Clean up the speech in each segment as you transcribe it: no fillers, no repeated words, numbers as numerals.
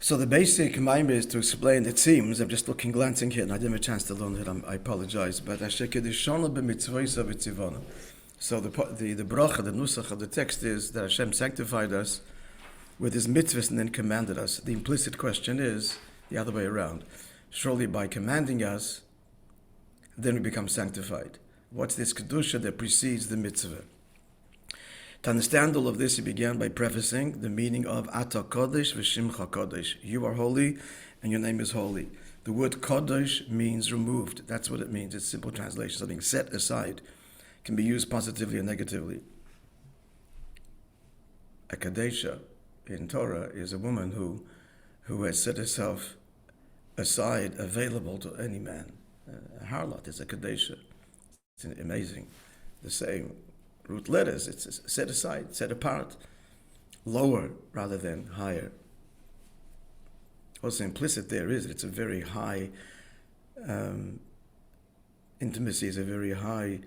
So the basic maimah is to explain, it seems, I'm just glancing here, and I didn't have a chance to learn it, I apologize, but h'tשכ b'mitzvos v'tzivona. So the bracha, the nusach of the text is that Hashem sanctified us with His mitzvahs and then commanded us. The implicit question is the other way around. Surely by commanding us, then we become sanctified. What's this kedusha that precedes the mitzvah? To understand all of this, he began by prefacing the meaning of Ata Kodesh v'Shimcha Kodesh. You are holy, and your name is holy. The word Kodesh means removed. That's what it means. It's simple translation. Something set aside. It can be used positively or negatively. A Kadesha in Torah is a woman who has set herself aside, available to any man. A harlot is a Kadesha. It's amazing. The same root letters, it's set aside, set apart, lower rather than higher. Also implicit there is it's a very high intimacy, is a very high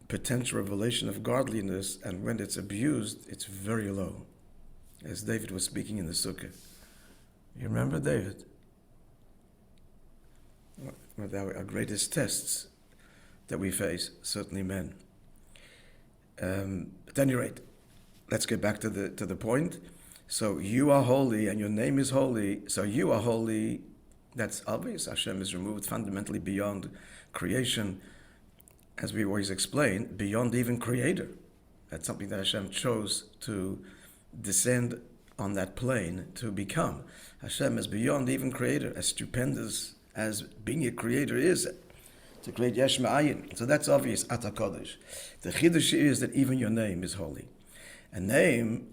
potential revelation of godliness, and when it's abused, it's very low. As David was speaking in the sukkah. You remember David? One of our greatest tests that we face, certainly men. At any rate, let's get back to the point. So you are holy and your name is holy. So you are holy. That's obvious. Hashem is removed fundamentally beyond creation, as we always explain, beyond even creator. That's something that Hashem chose to descend on that plane to become. Hashem is beyond even creator, as stupendous as being a creator is. To create yesh ma'ayin. So that's obvious, Ata Kodesh. The chidush is that even your name is holy. A name,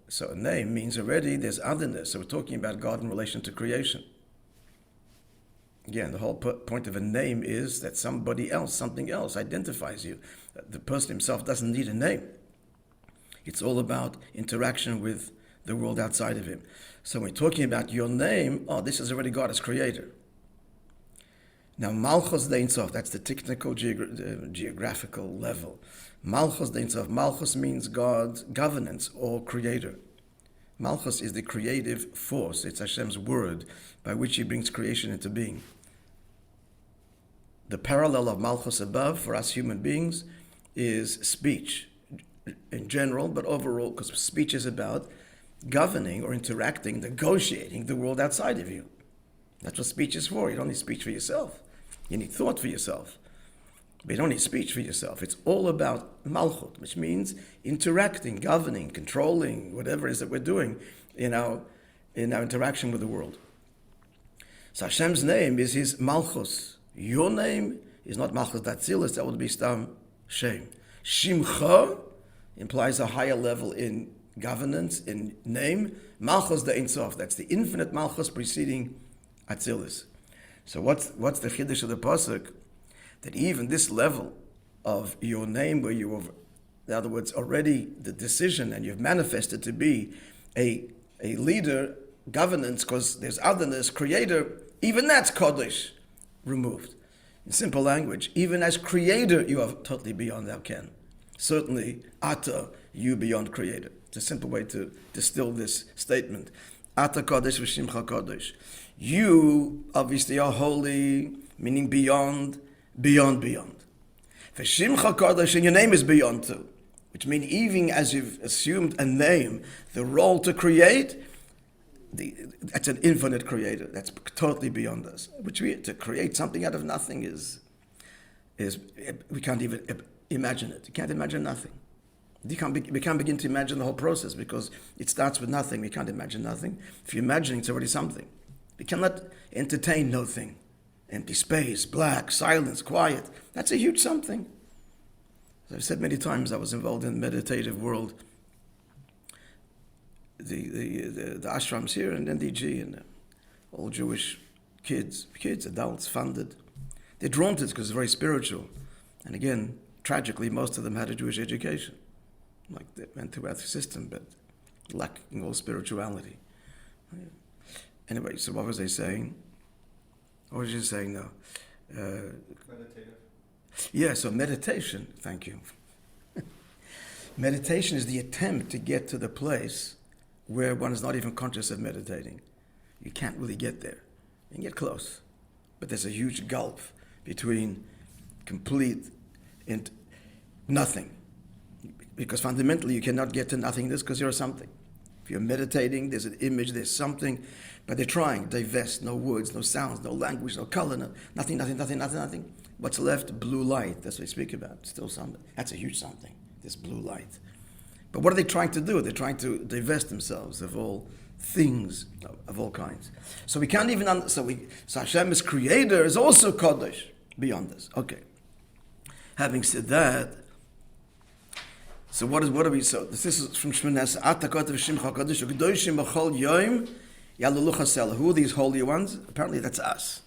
so a name means already there's otherness. So we're talking about God in relation to creation. Again, the whole point of a name is that somebody else, something else identifies you. The person himself doesn't need a name. It's all about interaction with the world outside of him. So when we're talking about your name, this is already God as creator. Now, Malchus Dein Sof, that's the technical geographical level. Malchus Dein Sof, Malchus means God's governance or creator. Malchus is the creative force. It's Hashem's word by which He brings creation into being. The parallel of Malchus above for us human beings is speech in general, but overall, because speech is about governing or interacting, negotiating the world outside of you. That's what speech is for. You don't need speech for yourself. You need thought for yourself. But you don't need speech for yourself. It's all about malchut, which means interacting, governing, controlling, whatever it is that we're doing in our interaction with the world. So Hashem's name is His malchus. Your name is not malchus datzilis, that would be stam shem. Shimcha implies a higher level in governance, in name. Malchus the Ein Sof, that's the infinite malchus preceding Atzilis. So what's the chiddush of the pasuk? That even this level of your name, where you have, in other words, already the decision, and you've manifested to be a leader, governance, because there's otherness, creator, even that's kodesh, removed. In simple language, even as creator, you are totally beyond our ken. Certainly, ata, you beyond creator. It's a simple way to distill this statement. Ata kodesh v'shimcha kodesh. You obviously are holy, meaning beyond. V'shimcha kodesh, and your name is beyond too. Which means even as you've assumed a name, the role to create, that's an infinite creator. That's totally beyond us. To create something out of nothing is we can't even imagine it. You can't imagine nothing. We can't begin to imagine the whole process because it starts with nothing. We can't imagine nothing. If you're imagining, it's already something. We cannot entertain nothing. Empty space, black, silence, quiet. That's a huge something. As I've said many times, I was involved in the meditative world. The ashrams here in NDG and all Jewish kids, adults, funded. They're drawn to it because it's very spiritual. And again, tragically, most of them had a Jewish education. Like they went through our system, but lacking all spirituality. Anyway, so what was I saying? What was you saying now? Meditative. Yeah, so meditation, thank you. Meditation is the attempt to get to the place where one is not even conscious of meditating. You can't really get there. You can get close. But there's a huge gulf between complete and nothing. Because fundamentally you cannot get to nothingness because you're something. If you're meditating, there's an image, there's something, but they're trying, divest, no words, no sounds, no language, no color, nothing. What's left? Blue light. That's what they speak about. Still something. That's a huge something, this blue light. But what are they trying to do? They're trying to divest themselves of all things of all kinds. So we can't even, so Hashem is creator, is also Kodesh beyond this. Okay. Having said that, so what are we, so this is from Shmones, who are these holy ones? Apparently that's us.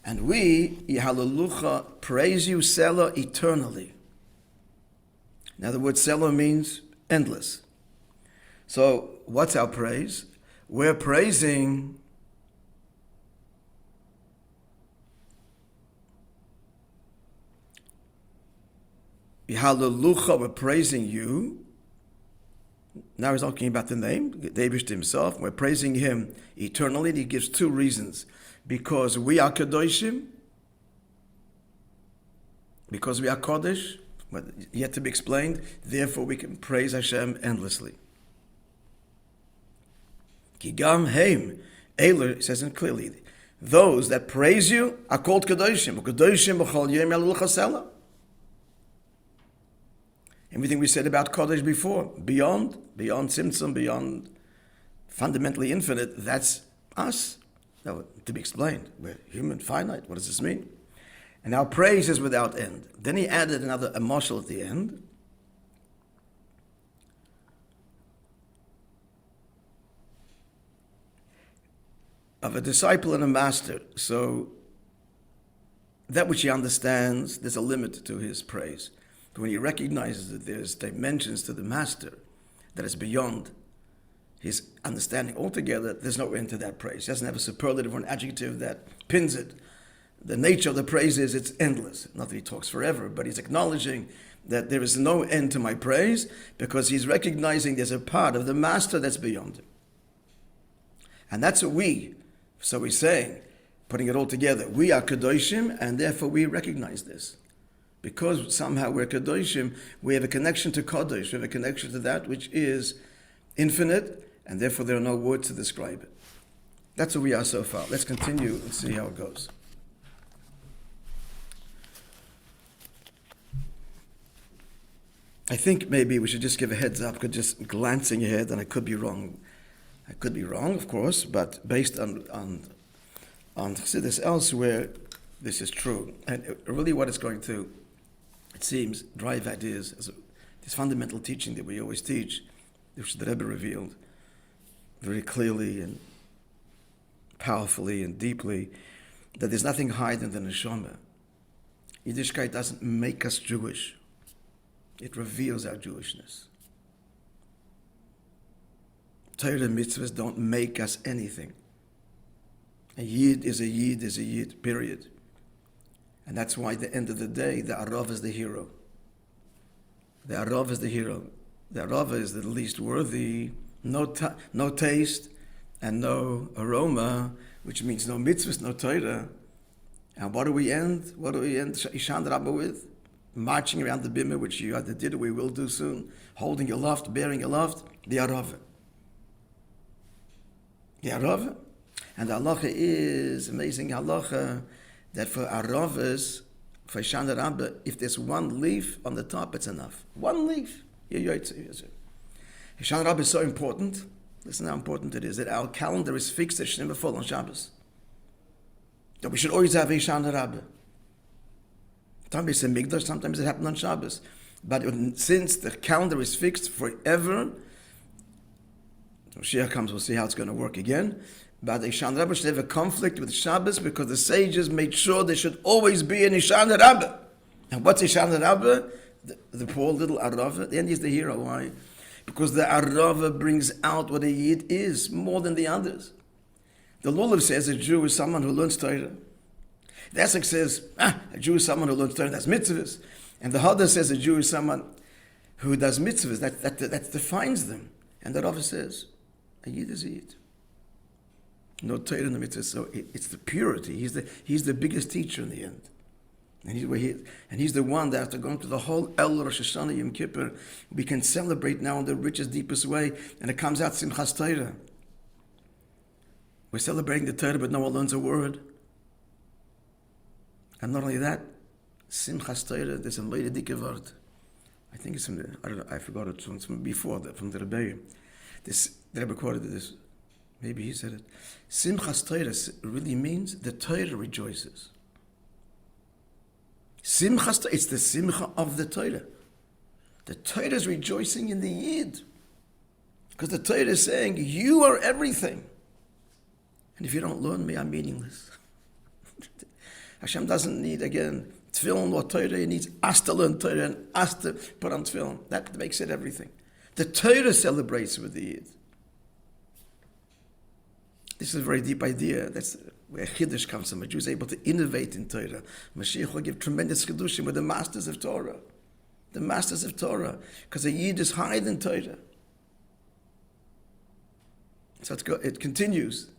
And we, Yahalalucha, praise you, Selah, eternally. Now the word Selah means endless. So what's our praise? We're praising Hallelujah, we're praising you. Now he's talking about the name, David himself. We're praising him eternally. And he gives two reasons. Because we are Kedoshim, because we are Kodesh, but yet to be explained, therefore we can praise Hashem endlessly. Kigam Heim, Eiler says it clearly, those that praise you are called Kedoshim. Kedoshim b'chol yom Hallelujah Selah. Everything we said about Kodesh before, beyond Tzimtzum, beyond fundamentally infinite, that's us. Now, to be explained, we're human, finite. What does this mean? And our praise is without end. Then he added a marshal at the end. Of a disciple and a master. So that which he understands, there's a limit to his praise. But when he recognizes that there's dimensions to the master that is beyond his understanding altogether, there's no end to that praise. He doesn't have a superlative or an adjective that pins it. The nature of the praise is it's endless. Not that he talks forever, but he's acknowledging that there is no end to my praise because he's recognizing there's a part of the master that's beyond him. And that's what we, so he's saying, putting it all together, we are Kedoshim, and therefore we recognize this. Because somehow we're Kedoshim, we have a connection to Kodesh, we have a connection to that which is infinite, and therefore there are no words to describe it. That's what we are so far. Let's continue and see how it goes. I think maybe we should just give a heads up, because just glancing ahead, and I could be wrong. I could be wrong, of course, but based on Chassidus elsewhere, this is true. And really what it's going to, it seems, drive ideas, this fundamental teaching that we always teach, which the Rabbi revealed very clearly and powerfully and deeply, that there's nothing higher than the neshama. Yiddishkeit doesn't make us Jewish. It reveals our Jewishness. Torah and mitzvahs don't make us anything. A yid is a yid is a yid, period. And that's why at the end of the day, the Arav is the hero. The Arav is the hero. The Arav is the least worthy, no taste and no aroma, which means no mitzvahs, no Torah. And what do we end Ishan Rabba with? Marching around the bimah, which you either did or we will do soon, holding aloft, bearing aloft, the Arav. The Arav. And the halacha is, amazing halacha, that for Aravas, for Ishan Rabba, if there's one leaf on the top, it's enough. One leaf. Ishan Rabba is so important. Listen how important it is, that our calendar is fixed that should never fall on Shabbos. That we should always have Ishan Rabba. Sometimes it's a Migdash, sometimes it happens on Shabbos. But since the calendar is fixed forever, Mashiach comes, we'll see how it's going to work again. But the Ishan Rabba should have a conflict with Shabbos because the sages made sure there should always be an Ishan Rabba. And what's Ishan Rabba? The poor little Arava. At the end, he's the hero. Why? Because the Arava brings out what a Yid is more than the others. The Lulav says a Jew is someone who learns Torah. The Esek says, a Jew is someone who learns Torah, that's mitzvahs. And the Hada says a Jew is someone who does mitzvahs, that defines them. And the Rava says, a Yid is a Yid. No Torah in the mitzvah. So it's the purity. He's the biggest teacher in the end. And he's the one that after going through the whole El Rosh Hashanah Yom Kippur, we can celebrate now in the richest, deepest way, and it comes out Simchas Torah. We're celebrating the Torah, but no one learns a word. And not only that, Simchas Torah, there's a Leida Dike word. I think it's from the, I don't know, I forgot it from before, from the Rabbi. The Rabbi quoted this, maybe he said it. Simchas Torah really means the Torah rejoices. Simchas Torah, it's the simcha of the Torah. The Torah is rejoicing in the Yid. Because the Torah is saying, you are everything. And if you don't learn me, I'm meaningless. Hashem doesn't need, again, tefillin or Torah. He needs us to learn Torah and us to put on tefillin. That makes it everything. The Torah celebrates with the Yid. This is a very deep idea. That's where Chiddush comes from. A Jew is able to innovate in Torah. Mashiach will give tremendous Chiddushim with the masters of Torah. The masters of Torah. Because a Yid is higher than Torah. So it continues.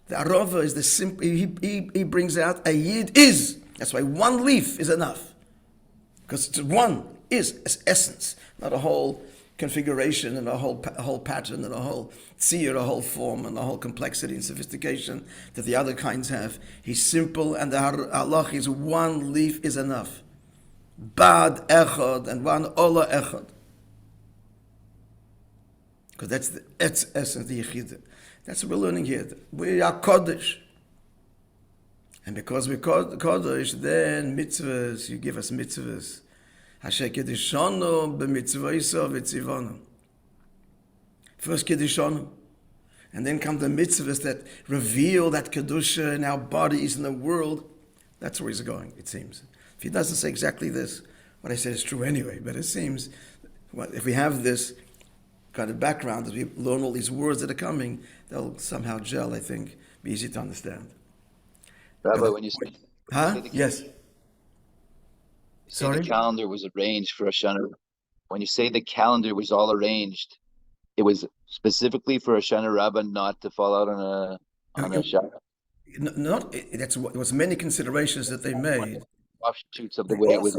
The Arava is the simple, he brings out a Yid is. That's why one leaf is enough. Because it's one is essence, not a whole configuration and a whole pattern and a whole tzir, a whole form and a whole complexity and sophistication that the other kinds have. He's simple, and the halach is one leaf is enough. Bad echad and one ola echad. Because that's the essence of the Yechidah. That's what we're learning here. We are Kodesh. And because we're Kodesh, then mitzvahs, you give us mitzvahs. Asher Kedishonu b'mitzvayso v'tzivonu. First Kedishonu. And then come the mitzvahs that reveal that Kedusha in our bodies in the world. That's where he's going, it seems. If he doesn't say exactly this, what I said is true anyway, but it seems, well, if we have this kind of background, as we learn all these words that are coming, they'll somehow gel, I think, be easy to understand. Rabbi, when you say, Yes. The calendar was arranged for Hashanah. When you say the calendar was all arranged, it was specifically for Hashanah Rabbah not to fall out on a Shabbat. It was many considerations that they made. Offshoots of the way it was.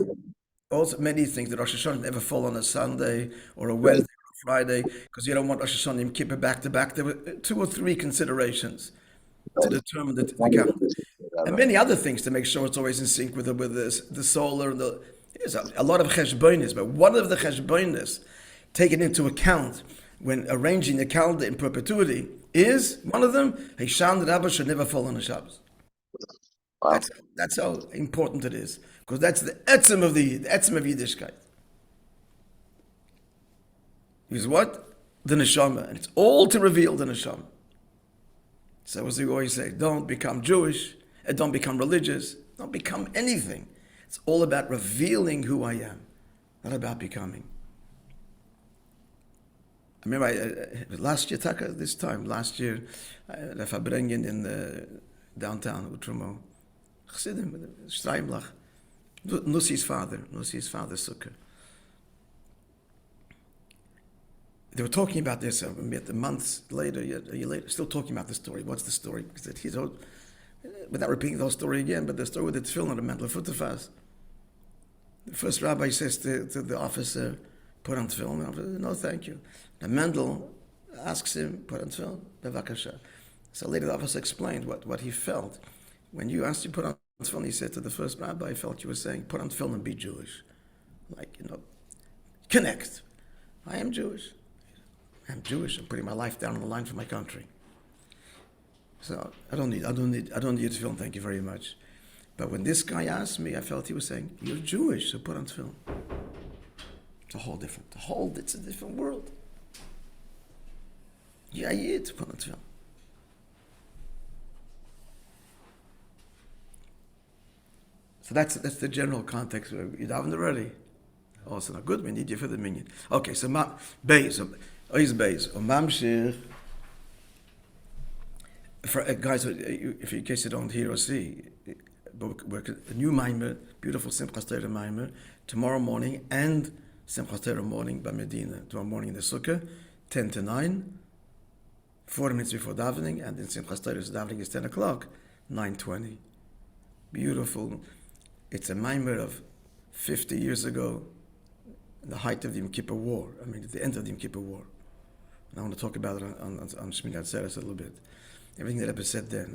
Also, many things that Rosh Hashanah never fall on a Sunday or a Wednesday or a Friday, because you don't want Rosh Hashanah and Kippur back to back. There were 2 or 3 considerations to determine the calendar. And many other things to make sure it's always in sync with the solar. There's a lot of cheshbonis, but one of the cheshbonis taken into account when arranging the calendar in perpetuity is, one of them, Hashanah Rabbah should never fall on a Shabbos. Wow. That's how important it is, because that's the etzem of Yiddishkeit. Is what? The neshama, and it's all to reveal the neshama. So as we always say, don't become Jewish, and don't become religious, don't become anything. It's all about revealing who I am, not about becoming. I remember last year, last year, the Fabrengen in the downtown Utramo, Chasidim, Streimlach, Nussi's father, Sukkah. They were talking about this months later, a year later, still talking about the story. What's the story? Because he's without repeating the whole story again, but the story with the tefillin, the mental futafas. The first rabbi says to the officer, put on tefillin. The officer says, no, thank you. The Mendel asks him, put on tefillin, bevakasha. So later the officer explained what he felt. When you asked him to put on tefillin, he said to the first rabbi, I felt you were saying, put on tefillin and be Jewish. Like, connect. I am Jewish. I'm Jewish. I'm putting my life down on the line for my country. So I don't need tefillin, thank you very much. But when this guy asked me, I felt he was saying, you're Jewish, so put on tefillin. It's a different world. Yeah, to put on tefillin. So that's the general context. You davened already. Also, not good. We need you for the minyan. Okay, so Beis, Beis, or Mamshir. For guys, if in case you don't hear or see, a new Maimer, beautiful Simchas Torah Maimer, tomorrow morning and Simchas Torah morning by Medina. Tomorrow morning in the Sukkah, 10 to 9. 40 minutes before davening, and in Simchas Torah davening is 10 o'clock, 9:20. Beautiful. It's a maamar of 50 years ago, the height of the Yom Kippur War. I mean, at the end of the Yom Kippur War. And I want to talk about it on Shmini Atzeres a little bit. Everything that Rebbe said then,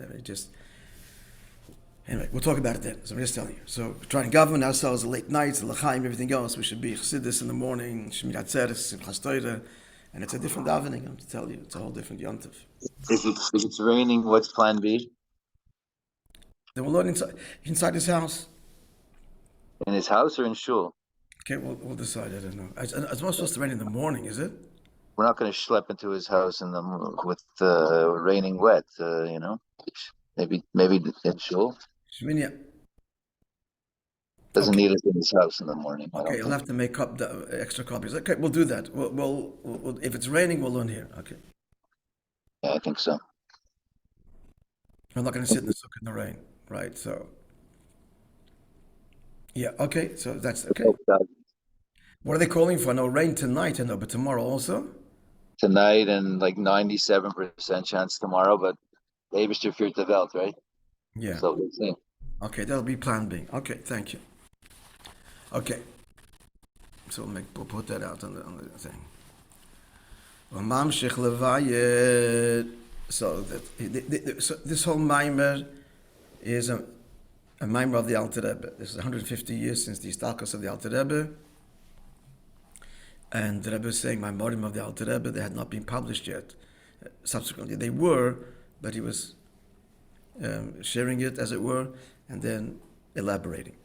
anyway, we'll talk about it then. So I'm just telling you. So we're trying to govern ourselves the late nights, the l'chaim, everything else. We should be chassidus in the morning, Shmini Atzeres, Simchas Torah, and it's a different davening. I'm to tell you, it's a whole different yontif. If it's raining, what's plan B? Then we'll learn inside his house. In his house or in shul? Okay, we'll decide. I don't know. It's not supposed to rain in the morning, is it? We're not going to schlep into his house with raining wet. Maybe in shul. Shmini. Doesn't need us in his house in the morning. Okay, you'll have to make up the extra copies. Okay, we'll do that. We'll if it's raining, we'll learn here. Okay. Yeah, I think so. I'm not going to sit in the sukkah in the rain, right? So. Yeah. Okay. So that's okay. What are they calling for? No rain tonight, I know, but tomorrow also. Tonight and like 97% chance tomorrow, but Eibishter feared the Welt, right? Yeah. So we'll see. Okay, that'll be plan B. Okay, thank you. Okay. So we'll put that out on the thing. So so this whole maamar is a maamar of the Alter Rebbe. This is 150 years since the istalkus of the Alter Rebbe. And the Rebbe is saying, Maimorim of the Alter Rebbe, they had not been published yet. Subsequently, they were, but he was sharing it, as it were, and then elaborating.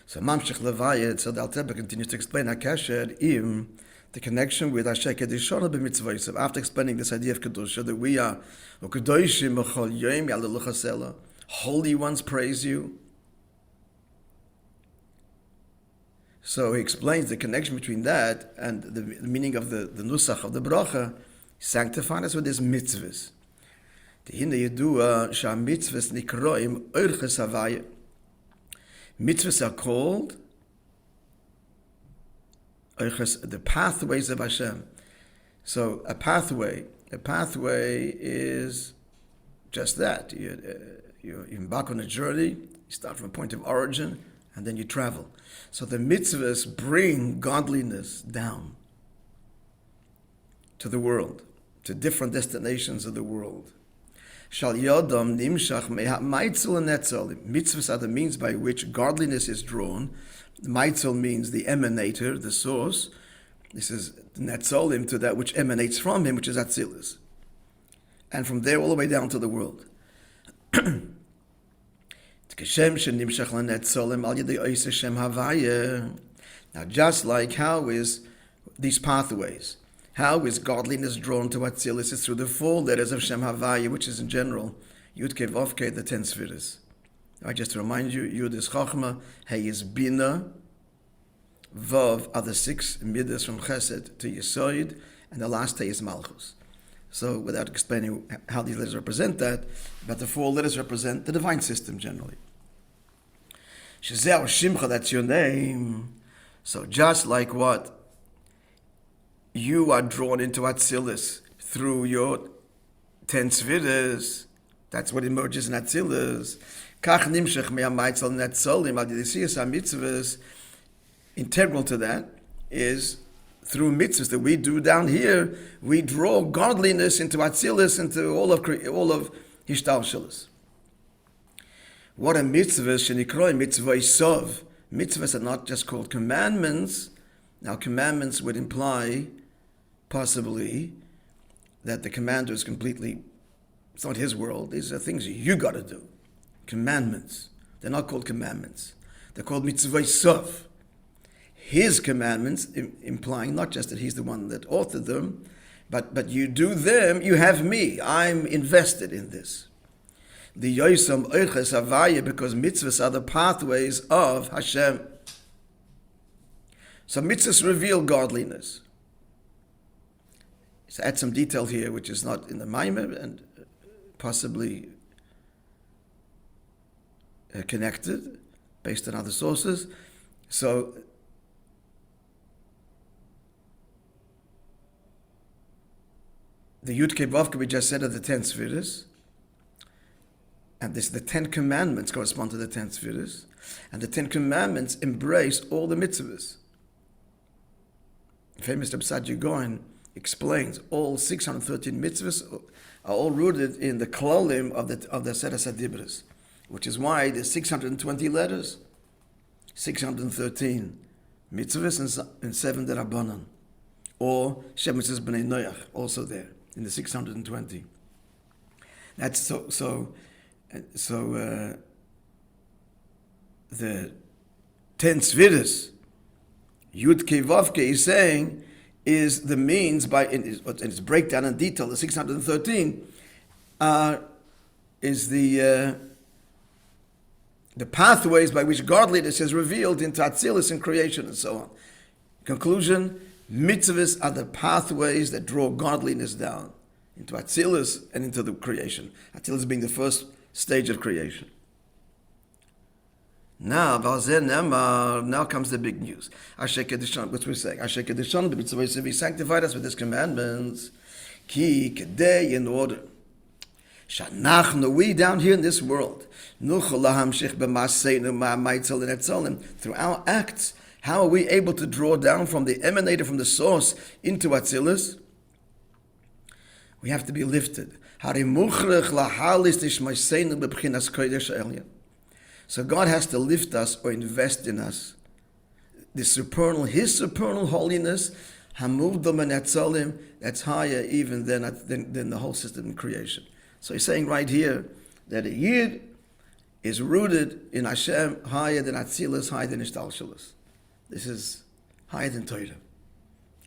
So, Mamshech Levayet, so the Alter Rebbe continues to explain HaKesher im, the connection with Hashek Kedishona b'mitzvah. After explaining this idea of Kedusha, that we are Kedoshim b'chol yom yaleluch hasela, holy ones praise you. So he explains the connection between that and the meaning of the nusach of the bracha, sanctifying us with his mitzvahs. Mitzvahs are called the pathways of Hashem. So a pathway is just that. You embark on a journey, you start from a point of origin, and then you travel. So the mitzvahs bring godliness down to the world, to different destinations of the world. Shal yodam nimshach me'ha'maitzel netzel. Mitzvahs are the means by which godliness is drawn. Maitzel means the emanator, the source. This is netzolim, to that which emanates from him, which is Atzilus. And from there all the way down to the world. Now, just like how is these pathways, how is godliness drawn to Atzilus? It's through the 4 letters of Shem Havaya, which is in general Yud Kei Vav Kei, the 10 spheres. Just to remind you, Yud is Chachma, Hey is Bina, Vav are the 6 midas from Chesed to Yesod, and the last Hey is Malchus. So, without explaining how these letters represent that, but the 4 letters represent the divine system generally. Shezeh Shimcha, that's your name. So, just like what you are drawn into Atzilus through your 10 spheres, that's what emerges in Atzilus. Kach nimshech me'amaytzel netzolim al yedisiyas ha'mitzvahs. Integral to that is through mitzvahs that we do down here, we draw godliness into Atzilus, into all of Hishtalshalis. What are mitzvahs? Shenikroy mitzvah isov. Mitzvahs are not just called commandments. Now, commandments would imply, possibly, that the commander is completely, it's not his world. These are things you got to do. Commandments. They're not called commandments. They're called mitzvah isov. His commandments, implying not just that he's the one that authored them, but you do them, you have me. I'm invested in this. The Yosam Eiches Havaya, because mitzvahs are the pathways of Hashem. So mitzvahs reveal godliness. So add some detail here, which is not in the maamar and possibly connected based on other sources. So the Yud-Kei Vav-Kei we just said are the 10 Sfiras. And the 10 Commandments correspond to the 10 Sfiras. And the 10 Commandments embrace all the mitzvahs. Famous Rabbi Saadia Gaon explains all 613 mitzvahs are all rooted in the klolim of the Seres HaDibros, which is why there's 620 letters, 613 mitzvahs and 7 Derabanan, or Shem Mitzvahs B'nai Noach, also there in the 620. That's so the 10 Sfiras, Yud-Kei Vav-Kei is saying, is the means by, in its breakdown and detail, the 613, is the pathways by which godliness is revealed into Atzilus and creation and so on. Conclusion, mitzvahs are the pathways that draw godliness down into Atzilus and into the creation. Atzilus being the first stage of creation. Now comes the big news. What we're saying. He sanctified us with his commandments. Ki kedei, in order. We down here in this world. Through our acts, how are we able to draw down from the emanator, from the source, into Atzilus? We have to be lifted. So God has to lift us or invest in us. His supernal holiness, that's higher even than the whole system in creation. So he's saying right here that a Yid is rooted in Hashem higher than Atzilus, higher than Ishtalshalus. This is higher than Torah.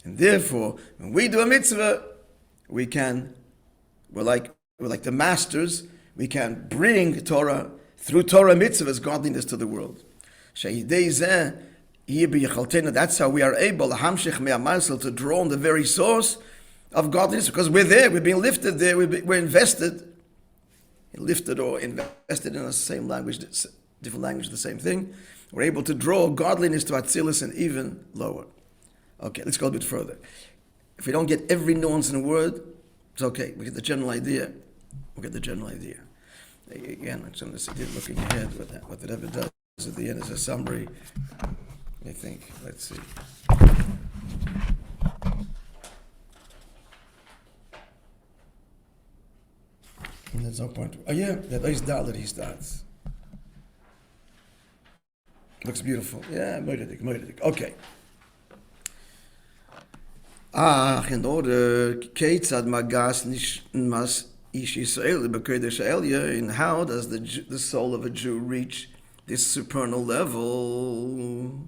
And therefore, when we do a mitzvah, we're like the masters, we can bring Torah, through Torah mitzvahs, godliness to the world. That's how we are able to draw on the very source of godliness, because we're there, we're being lifted there, we're invested. Lifted or invested in the same language, different language, the same thing. We're able to draw godliness to Atzilus and even lower. Okay, let's go a bit further. If we don't get every nuance in a word, it's okay. We get the general idea. Again, I'm just looking ahead what the Rebbe does at the end is a summary. I think, let's see. And there's no point. Oh yeah, that is Dalit he starts. Looks beautiful. Yeah, Moededik. Okay. In order, Keitzad Magas Nishmas Ish Yisrael B'Kodesh Elya, and how does the soul of a Jew reach this supernal level?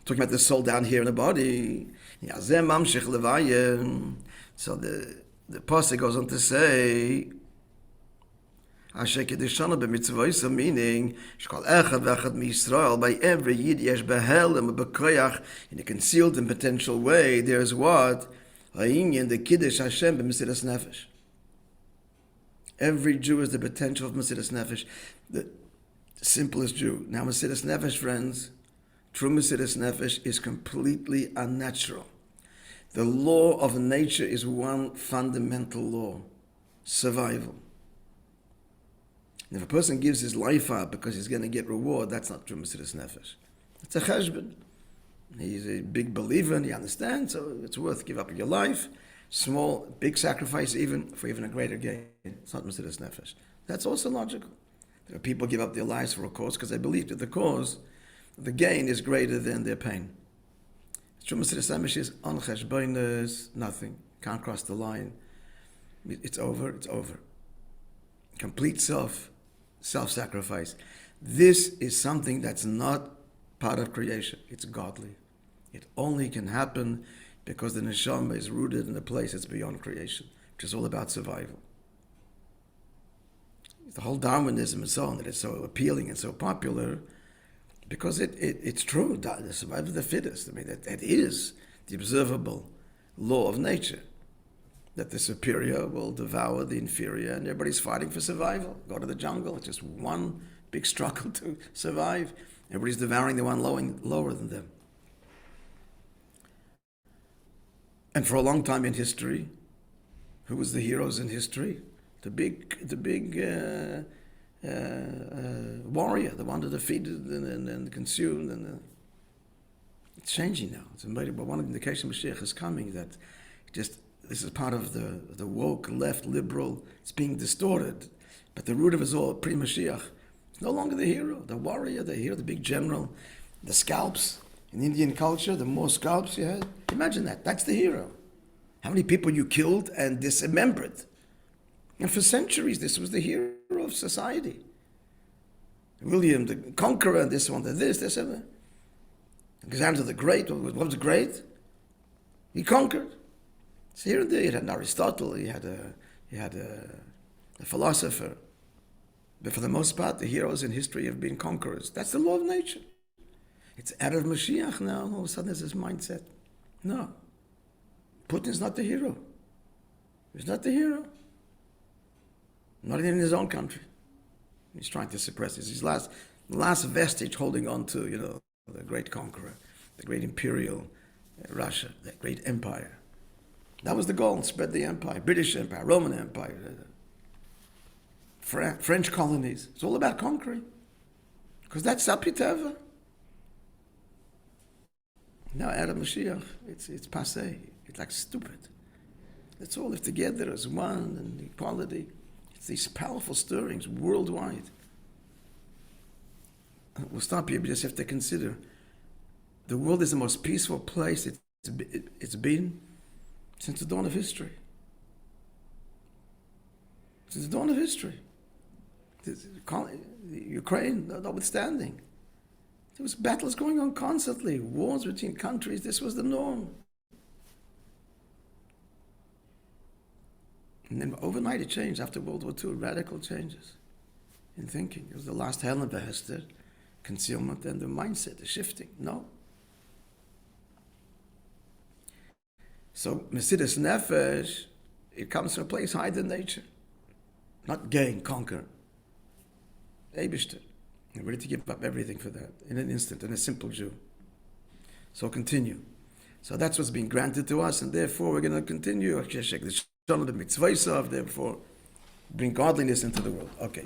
Talking about the soul down here in the body. So the pasuk goes on to say, meaning by every Yid yesh behelem b'koyach, in a concealed and potential way, there's what? The Kiddush Hashem b'mesiras nefesh. Every Jew is the potential of mesiras nefesh, the simplest Jew. Now mesiras nefesh, friends, true mesiras nefesh is completely unnatural. The law of nature is one fundamental law: survival. And if a person gives his life up because he's going to get reward, that's not true mesiras nefesh. It's a cheshbon. He's a big believer and he understands, so it's worth to give up your life. Small, big sacrifice even for even a greater gain. It's not mesiras nefesh. That's also logical. There are people give up their lives for a cause because they believe that the cause, the gain, is greater than their pain. True mesiras nefesh is on cheshbonos, nothing. Can't cross the line. It's over. Complete self-sacrifice. This is something that's not part of creation. It's godly. It only can happen because the neshama is rooted in a place that's beyond creation, which is all about survival. The whole Darwinism and so on that is so appealing and so popular, because it's true, the survival of the fittest. I mean, that is the observable law of nature, that the superior will devour the inferior, and everybody's fighting for survival. Go to the jungle, it's just one big struggle to survive. Everybody's devouring the one lower than them. And for a long time in history, who was the heroes in history? The big warrior, the one that defeated and consumed. It's changing now. It's amazing, but one indication Mashiach is coming, that just this is part of the woke, left, liberal. It's being distorted. But the root of it is all pre-Mashiach. It's no longer the hero, the warrior, the hero, the big general, the scalps. In Indian culture, the more scalps you had, imagine that. That's the hero. How many people you killed and dismembered. And for centuries, this was the hero of society. William the Conqueror, this one, this, and Alexander the Great, what was great? He conquered. So here and there, you had an Aristotle, you had a philosopher. But for the most part, the heroes in history have been conquerors. That's the law of nature. It's out of Mashiach now, all of a sudden there's this mindset. No. Putin's not the hero. He's not the hero. Not even in his own country. He's trying to suppress this. His last vestige holding on to, the great conqueror, the great imperial Russia, that great empire. That was the goal, spread the empire. British Empire, Roman Empire, French colonies. It's all about conquering. Because that's Sapiteva. Now, Adam Mashiach, it's passé. It's like stupid. Let's all live together as one and equality. It's these powerful stirrings worldwide. We'll stop here. We just have to consider the world is the most peaceful place it's been since the dawn of history. Since the dawn of history. Ukraine, notwithstanding. There was battles going on constantly, wars between countries. This was the norm. And then overnight it changed after World War II, radical changes in thinking. It was the last Helen Hester, concealment and the mindset, the shifting. No. So Mesidas Nefesh, it comes from a place higher than nature. Not gain, conquer. Eibishter. I'm ready to give up everything for that in an instant, in a simple Jew. So continue. So that's what's being granted to us, and therefore we're going to continue. Therefore, bring godliness into the world. Okay.